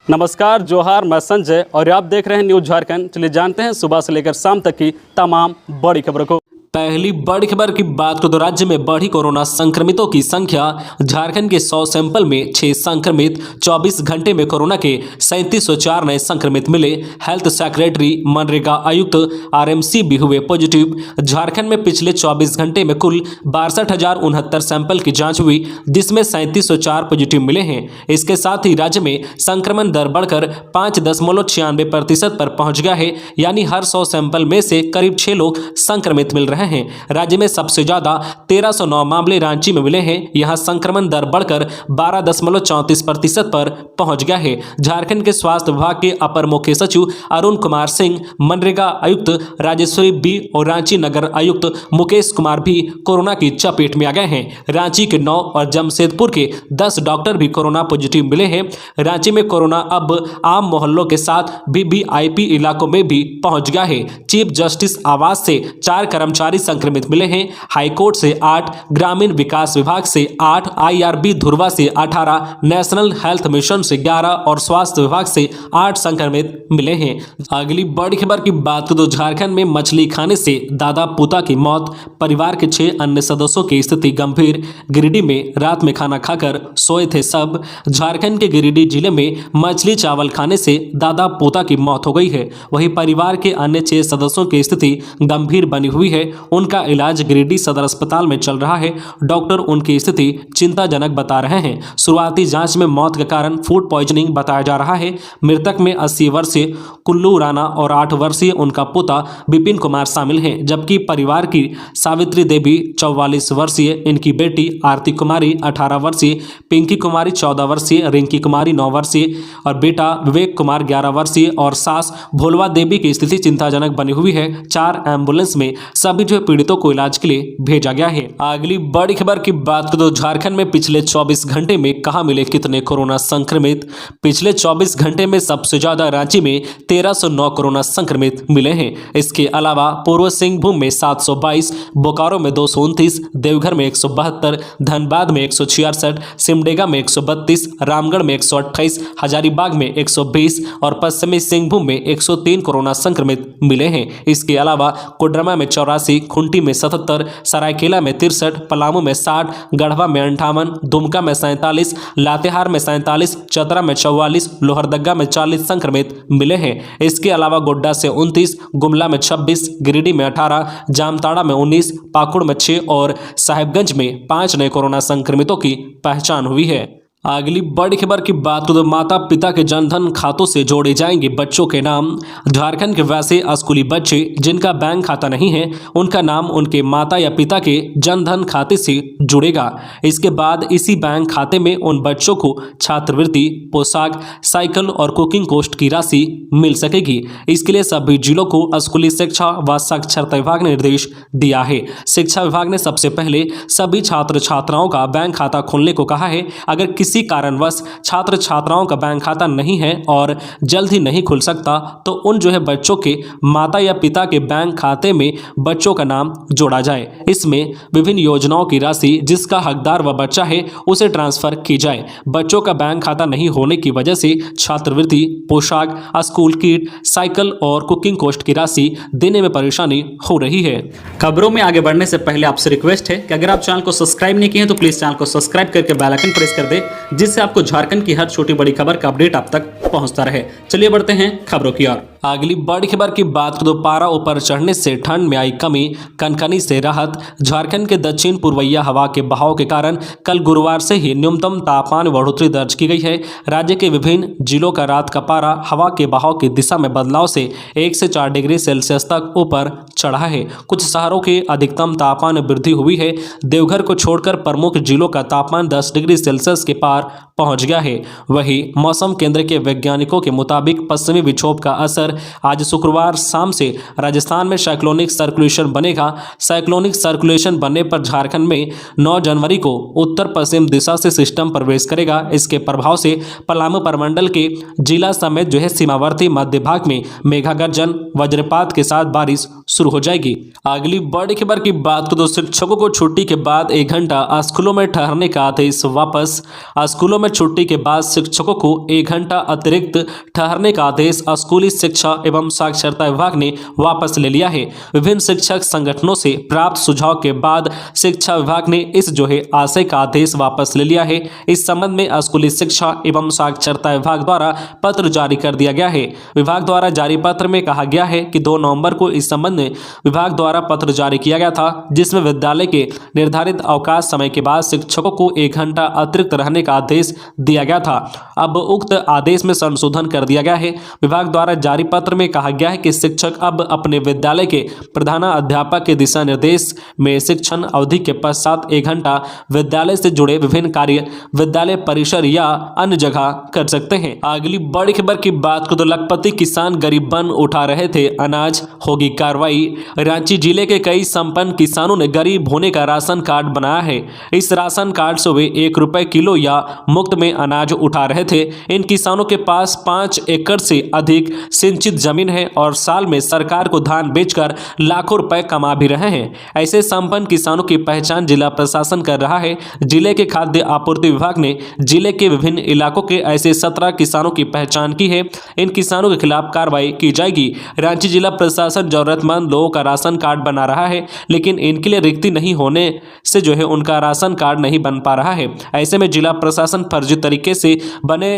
नमस्कार, जोहार, मैं संजय और आप देख रहे हैं न्यूज झारखंड। चलिए जानते हैं सुबह से लेकर शाम तक की तमाम बड़ी खबरों को। पहली बड़ी खबर की बात करें तो राज्य में बढ़ी कोरोना संक्रमितों की संख्या। झारखंड के 100 सैंपल में 6 संक्रमित, 24 घंटे में कोरोना के 3704 नए संक्रमित मिले। हेल्थ सेक्रेटरी, मनरेगा आयुक्त, आरएमसी भी हुए पॉजिटिव। झारखंड में पिछले 24 घंटे में कुल 62,069 सैंपल की जांच हुई, जिसमें 3704 पॉजिटिव मिले हैं। इसके साथ ही राज्य में संक्रमण दर बढ़कर 5.96% पर पहुंच गया है, यानी हर 100 सैंपल में से करीब 6 लोग संक्रमित मिल रहे हैं। राज्य में सबसे ज्यादा 1309 मामले रांची में मिले हैं। यहां संक्रमण दर बढ़कर 12.34% पर पहुंच गया है। झारखंड के स्वास्थ्य विभाग के अपर मुख्य सचिव अरुण कुमार सिंह, मनरेगा आयुक्त राजेश्वरी बी और रांची नगर आयुक्त मुकेश कुमार भी कोरोना की चपेट में आ गए हैं। रांची के 9 और जमशेदपुर के 10 डॉक्टर भी कोरोना पॉजिटिव मिले हैं। रांची में कोरोना अब आम मोहल्लों के साथ वीवीआईपी इलाकों में भी पहुंच गया है। चीफ जस्टिस आवास से 4 कर्मचारी संक्रमित मिले हैं। हाईकोर्ट से 8, ग्रामीण विकास विभाग से 8, आईआरबी धुरवा से 18, नेशनल हेल्थ मिशन से 11 और स्वास्थ्य विभाग से 8 संक्रमित मिले हैं। अगली बड़ी खबर की बात करें तो झारखंड में मछली खाने से दादा पोता की मौत, परिवार के 6 अन्य सदस्यों की स्थिति गंभीर। गिरिडीह में रात में खाना खाकर सोए थे सब। झारखंड के गिरिडीह जिले में मछली चावल खाने से दादा पोता की मौत हो गई है। वहीं परिवार के अन्य 6 सदस्यों की स्थिति गंभीर बनी हुई है। उनका इलाज गिरिडीह सदर अस्पताल में चल रहा है। डॉक्टर उनकी स्थिति चिंताजनक बता रहे हैं। शुरुआती जांच में मौत का कारण फूड पॉइजनिंग बताया जा रहा है। मृतक में 80 वर्षीय कुल्लू राणा और 8 वर्षीय उनका पोता विपिन कुमार शामिल हैं, जबकि परिवार की सावित्री देवी 44 वर्षीय, इनकी बेटी आरती कुमारी 18 वर्षीय, पिंकी कुमारी 14 वर्षीय, रिंकी कुमारी 9 वर्षीय और बेटा विवेक कुमार 11 वर्षीय और सास भोलवा देवी की स्थिति चिंताजनक बनी हुई है। 4 एम्बुलेंस में सभी पीड़ितों को इलाज के लिए भेजा गया है। अगली बड़ी खबर की बात करें तो झारखंड में पिछले 24 घंटे में कहां मिले कितने कोरोना संक्रमित। पिछले 24 घंटे में सबसे ज्यादा रांची में 1309 कोरोना संक्रमित मिले हैं। इसके अलावा पूर्व सिंहभूम में 722, बोकारो में 229, देवघर में 172, धनबाद में 166, सिमडेगा में 132, रामगढ़ में 128, हजारीबाग में 120 और पश्चिमी सिंहभूम में 103 कोरोना संक्रमित मिले हैं। इसके अलावा कोडरमा में 84, खूंटी में 77, सरायकेला में 63, पलामू में 60, गढ़वा में 58, दुमका में 47, लातेहार में 47, चतरा में 44, लोहरदगा में 40 संक्रमित मिले हैं। इसके अलावा गोड्डा से 29, गुमला में 26, गिरिडीह में 18, जामताड़ा में 19, पाकुड़ में 6 और साहिबगंज में 5 नए कोरोना संक्रमितों की पहचान हुई है। अगली बड़ी खबर की बात करें तो माता पिता के जनधन खातों से जोड़े जाएंगे बच्चों के नाम। झारखंड के वैसे स्कूली बच्चे जिनका बैंक खाता नहीं है, उनका नाम उनके माता या पिता के जनधन खाते से जुड़ेगा। इसके बाद इसी बैंक खाते में उन बच्चों को छात्रवृत्ति, पोशाक, साइकिल और कुकिंग कोस्ट की राशि मिल सकेगी। इसके लिए सभी जिलों को स्कूली शिक्षा व साक्षरता विभाग ने निर्देश दिया है। शिक्षा विभाग ने सबसे पहले सभी छात्र छात्राओं का बैंक खाता खोलने को कहा है। अगर किसी कारणवश छात्र छात्राओं का बैंक खाता नहीं है और जल्द ही नहीं खुल सकता, तो उन बच्चों के माता या पिता के बैंक खाते में बच्चों का नाम जोड़ा जाए। इसमें विभिन्न योजनाओं की राशि जिसका हकदार व बच्चा है उसे ट्रांसफर की जाए। बच्चों का बैंक खाता नहीं होने की वजह से छात्रवृत्ति, पोशाक, स्कूल किट, साइकिल और कुकिंग कोस्ट की राशि देने में परेशानी हो रही है। खबरों में आगे बढ़ने से पहले आपसे रिक्वेस्ट है कि अगर आप चैनल को सब्सक्राइब नहीं किए हैं तो प्लीज चैनल को सब्सक्राइब करके बेल आइकन प्रेस कर दे, जिससे आपको झारखंड की हर छोटी बड़ी खबर का अपडेट आप तक पहुंचता रहे। चलिए बढ़ते हैं खबरों की ओर। अगली बड़ी खबर की बात करें तो पारा ऊपर चढ़ने से ठंड में आई कमी, कनकनी से राहत। झारखंड के दक्षिण पूर्वीय हवा के बहाव के कारण कल गुरुवार से ही न्यूनतम तापमान बढ़ोतरी दर्ज की गई है। राज्य के विभिन्न जिलों का रात का पारा हवा के बहाव की दिशा में बदलाव से 1 से 4 डिग्री सेल्सियस तक ऊपर चढ़ा है। कुछ शहरों के अधिकतम तापमान में वृद्धि हुई है। देवघर को छोड़कर प्रमुख जिलों का तापमान 10 डिग्री सेल्सियस के पार पहुंच गया है। वहीं मौसम केंद्र के वैज्ञानिकों के मुताबिक पश्चिमी विक्षोभ का असर दरअसल आज शुक्रवार शाम से राजस्थान में साइक्लोनिक सर्कुलेशन बनेगा। साइक्लोनिक सर्कुलेशन बनने पर झारखंड में 9 जनवरी को उत्तर पश्चिम दिशा से सिस्टम प्रवेश करेगा। इसके प्रभाव से पलामू प्रमंडल के जिला समेत सीमावर्ती मध्य भाग में मेघा गर्जन वज्रपात के साथ बारिश शुरू हो जाएगी। अगली बड़ी खबर की बात करें तो शिक्षकों को छुट्टी के बाद 1 घंटा स्कूलों में ठहरने का आदेश वापस। स्कूलों में छुट्टी के बाद शिक्षकों को 1 घंटा अतिरिक्त ठहरने का आदेश स्कूली शिक्षा एवं साक्षरता विभाग ने वापस ले लिया है। विभिन्न शिक्षक संगठनों से प्राप्त सुझाव के बाद शिक्षा विभाग ने इस आशय का आदेश वापस ले लिया है। इस संबंध में स्कूली शिक्षा एवं साक्षरता विभाग द्वारा पत्र जारी कर दिया गया है। विभाग द्वारा जारी पत्र में कहा गया है कि 2 नवंबर को इस संबंध में विभाग द्वारा पत्र जारी किया गया था, जिसमें विद्यालय के निर्धारित अवकाश समय के बाद शिक्षकों को 1 घंटा अतिरिक्त रहने का आदेश दिया गया था। अब उक्त आदेश में संशोधन कर दिया गया है। विभाग द्वारा जारी पत्र में कहा गया है कि शिक्षक अब अपने विद्यालय के प्रधानाध्यापक के दिशा निर्देश में शिक्षण अवधि के पश्चात 1 घंटा विद्यालय से जुड़े विभिन्न कार्य विद्यालय परिसर या अन्य जगह कर सकते हैं। अगली बड़ी खबर की बात करें तो लखपति किसान गरीब बन उठा रहे थे अनाज, होगी कार्रवाई। रांची जिले के कई संपन्न किसानों ने गरीब होने का राशन कार्ड बनाया है। इस राशन कार्ड से वे 1 रुपए किलो या मुफ्त में अनाज उठा रहे थे। इन किसानों के पास 5 एकड़ से अधिक सिंचित जमीन है और साल में सरकार को धान बेचकर लाखों रुपए कमा भी रहे हैं। ऐसे संपन्न किसानों की पहचान जिला प्रशासन कर रहा है। जिले के खाद्य आपूर्ति विभाग ने जिले के विभिन्न इलाकों के ऐसे 17 किसानों की पहचान की है। इन किसानों के खिलाफ कार्रवाई की जाएगी। रांची जिला प्रशासन जरूरतमंद लोगों का राशन कार्ड बना रहा है, लेकिन इनके लिए रिक्ति नहीं होने से उनका राशन कार्ड नहीं बन पा रहा है। ऐसे में जिला प्रशासन फर्जी तरीके से बने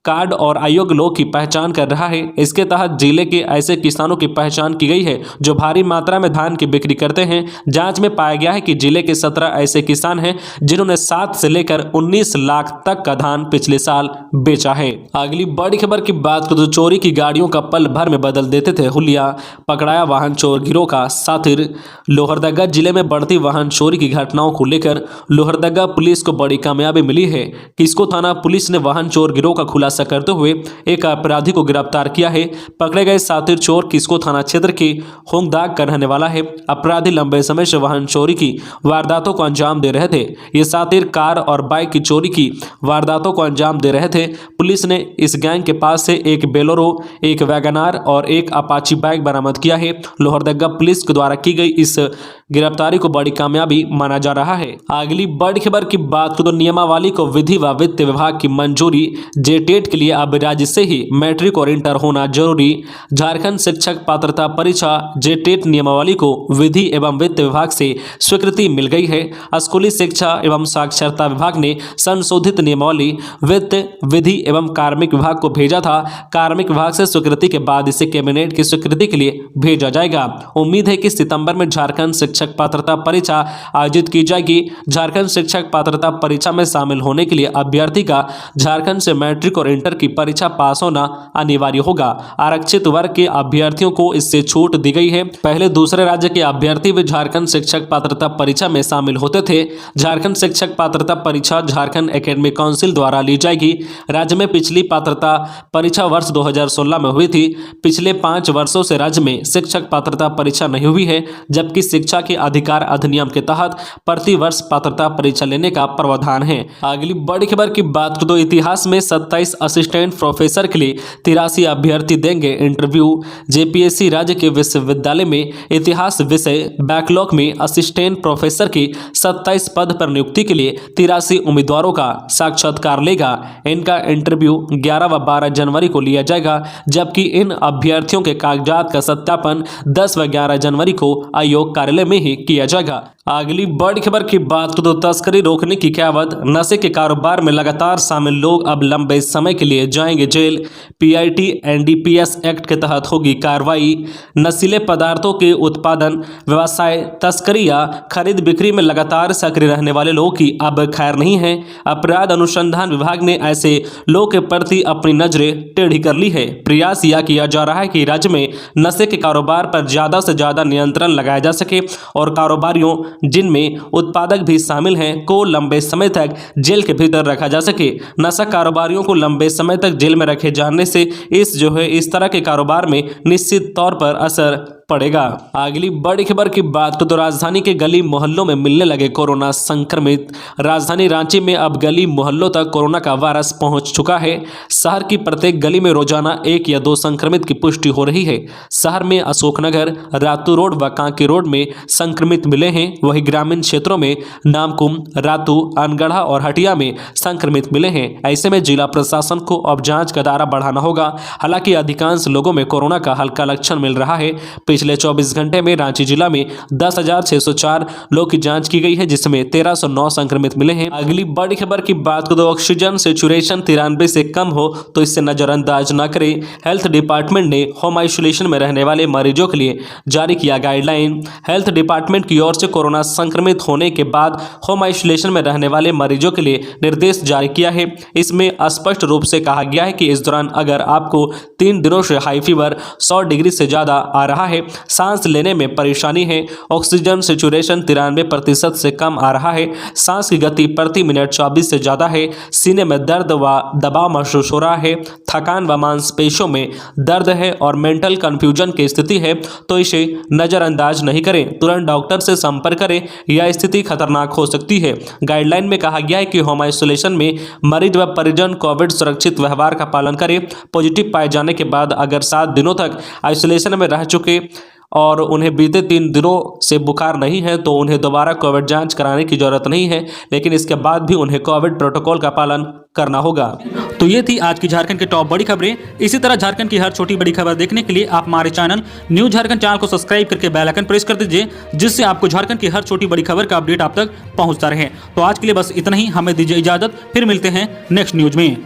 कार्ड और अयोग्य लोग की पहचान कर रहा है। इसके तहत जिले के ऐसे किसानों की पहचान की गई है जो भारी मात्रा में धान की बिक्री करते हैं। जांच में पाया गया है कि जिले के 17 ऐसे किसान हैं जिन्होंने 7 से लेकर 19 लाख तक का धान पिछले साल बेचा है। अगली बड़ी खबर की बात करें तो चोरी की गाड़ियों का पल भर में बदल देते थे हुलिया, पकड़ाया वाहन चोर गिरोह का साथिर। लोहरदगा जिले में बढ़ती वाहन चोरी की घटनाओं को लेकर लोहरदगा पुलिस को बड़ी कामयाबी मिली है। किस्को थाना पुलिस ने वाहन चोर गिरोह का खुलासा करते हुए एक अपराधी को गिरफ्तार किया है। पकड़े गए सातिर चोर किस्को थाना क्षेत्र के होंगदाग का रहने वाला है। अपराधी लंबे समय से वाहन चोरी की वारदातों को अंजाम दे रहे थे। ये सातिर कार और बाइक की चोरी की वारदातों को अंजाम दे रहे थे। पुलिस ने इस गैंग के पास से एक बेलोरो, एक वैगनार और एक अपाची बाइक बरामद किया है। लोहरदगा पुलिस के द्वारा की गई इस गिरफ्तारी को बड़ी कामयाबी माना जा रहा है। अगली बड़ी खबर की बात करें तो नियमावली को विधि व वित्त विभाग की मंजूरी। जेटेट के लिए अब राज्य से ही मैट्रिक और इंटर होना जरूरी। झारखंड शिक्षक पात्रता परीक्षा जेटेट नियमावली को विधि एवं वित्त विभाग से स्वीकृति मिल गई है। स्कूली शिक्षा एवं साक्षरता विभाग ने संशोधित नियमावली वित्त, विधि एवं कार्मिक विभाग को भेजा था। कार्मिक विभाग से स्वीकृति के बाद इसे कैबिनेट की स्वीकृति के लिए भेजा जाएगा। उम्मीद है कि सितंबर में झारखंड शिक्षक पात्रता परीक्षा आयोजित की जाएगी। झारखंड शिक्षक पात्रता परीक्षा में शामिल होने के लिए अभ्यर्थी का झारखंड से मैट्रिक और इंटर की परीक्षा पास होना अनिवार्य होगा। आरक्षित वर्ग के अभ्यर्थियों को इससे छूट दी गई है। पहले दूसरे राज्य के अभ्यर्थी भी झारखंड शिक्षक पात्रता परीक्षा में शामिल होते थे। झारखंड शिक्षक पात्रता परीक्षा झारखंड एकेडमिक काउंसिल द्वारा ली जाएगी। राज्य में पिछली पात्रता परीक्षा वर्ष 2016 में हुई थी। पिछले 5 वर्षों से राज्य में शिक्षक पात्रता परीक्षा नहीं हुई है, जबकि शिक्षा के अधिकार अधिनियम के तहत प्रति वर्ष पात्रता परीक्षा लेने का प्रावधान है। अगली बड़ी खबर की बात करें तो इतिहास में 27 असिस्टेंट प्रोफेसर के लिए 83 अभ्यर्थी देंगे इंटरव्यू। जेपीएससी राज्य के विश्वविद्यालय में इतिहास विषय बैकलॉग में असिस्टेंट प्रोफेसर की 27 पद पर नियुक्ति के लिए 83 उम्मीदवारों का साक्षात्कार लेगा। इनका इंटरव्यू 11 व 12 जनवरी को लिया जाएगा, जबकि इन अभ्यर्थियों के कागजात का सत्यापन 10 व 11 जनवरी को आयोग कार्यालय में ही किया जाएगा। अगली बड़ी खबर की बात करें तो तस्करी रोकने की कहावत, नशे के कारोबार में लगातार शामिल लोग अब लंबे समय के लिए जाएंगे जेल। पीआईटी एनडीपीएस एक्ट के तहत होगी कार्रवाई। नशीले पदार्थों के उत्पादन, व्यवसाय, तस्करी या खरीद बिक्री में लगातार सक्रिय रहने वाले लोगों की अब खैर नहीं है। अपराध अनुसंधान विभाग ने ऐसे लोगों के प्रति अपनी नजरें टेढ़ी कर ली है। प्रयास यह किया जा रहा है कि राज्य में नशे के कारोबार पर ज्यादा से ज्यादा नियंत्रण लगाया जा सके और कारोबारियों जिनमें उत्पादक भी शामिल हैं को लंबे समय तक जेल के भीतर रखा जा सके। नशा कारोबारियों को लंबे समय तक जेल में रखे जाने से इस तरह के कारोबार में निश्चित तौर पर असर पड़ेगा। अगली बड़ी खबर की बात को तो राजधानी के गली मोहल्लों में मिलने लगे कोरोना संक्रमित। राजधानी रांची में अब गली मोहल्लों तक कोरोना का वायरस पहुंच चुका है। शहर की प्रत्येक गली में रोजाना 1 या 2 संक्रमित की पुष्टि हो रही है। शहर में अशोकनगर, रातू रोड व कांके रोड में संक्रमित मिले हैं। वहीं ग्रामीण क्षेत्रों में नामकुम, रातू, अनगढ़ा और हटिया में संक्रमित मिले हैं। ऐसे में जिला प्रशासन को अब जांच का दायरा बढ़ाना होगा। हालांकि अधिकांश लोगों में कोरोना का हल्का लक्षण मिल रहा है। पिछले 24 घंटे में रांची जिला में 10,604 लोग की जांच की गई है, जिसमें 1,309 संक्रमित मिले हैं। अगली बड़ी खबर की बात करें तो ऑक्सीजन सैचुरेशन 93 से कम हो तो इसे नजरअंदाज न करें। हेल्थ डिपार्टमेंट ने होम आइसोलेशन में रहने वाले मरीजों के लिए जारी किया गाइडलाइन। हेल्थ डिपार्टमेंट की ओर से कोरोना संक्रमित होने के बाद होम आइसोलेशन में रहने वाले मरीजों के लिए निर्देश जारी किया है। इसमें स्पष्ट रूप से कहा गया है कि इस दौरान अगर आपको 3 दिनों से हाई फीवर 100 डिग्री से ज्यादा आ रहा है, सांस लेने में परेशानी है, ऑक्सीजन सैचुरेशन 93% से कम आ रहा है, सांस की गति प्रति मिनट 24 से ज़्यादा है, सीने में दर्द व दबाव महसूस हो रहा है, थकान व मांसपेशियों में दर्द है और मेंटल कंफ्यूजन की स्थिति है तो इसे नज़रअंदाज नहीं करें। तुरंत डॉक्टर से संपर्क करें, यह स्थिति खतरनाक हो सकती है। गाइडलाइन में कहा गया है कि होम आइसोलेशन में मरीज व परिजन कोविड सुरक्षित व्यवहार का पालन करें। पॉजिटिव पाए जाने के बाद अगर 7 दिनों तक आइसोलेशन में रह चुके और उन्हें बीते 3 दिनों से बुखार नहीं है तो उन्हें दोबारा कोविड जांच कराने की जरूरत नहीं है, लेकिन इसके बाद भी उन्हें कोविड प्रोटोकॉल का पालन करना होगा। तो ये थी आज की झारखंड की टॉप बड़ी खबरें। इसी तरह झारखंड की हर छोटी बड़ी खबर देखने के लिए आप हमारे चैनल न्यूज झारखंड चैनल को सब्सक्राइब करके बेल आइकन प्रेस कर दीजिए, जिससे आपको झारखंड की हर छोटी बड़ी खबर का अपडेट आप तक पहुंचता रहे। तो आज के लिए बस इतना ही, हमें दीजिए इजाजत, फिर मिलते हैं नेक्स्ट न्यूज में।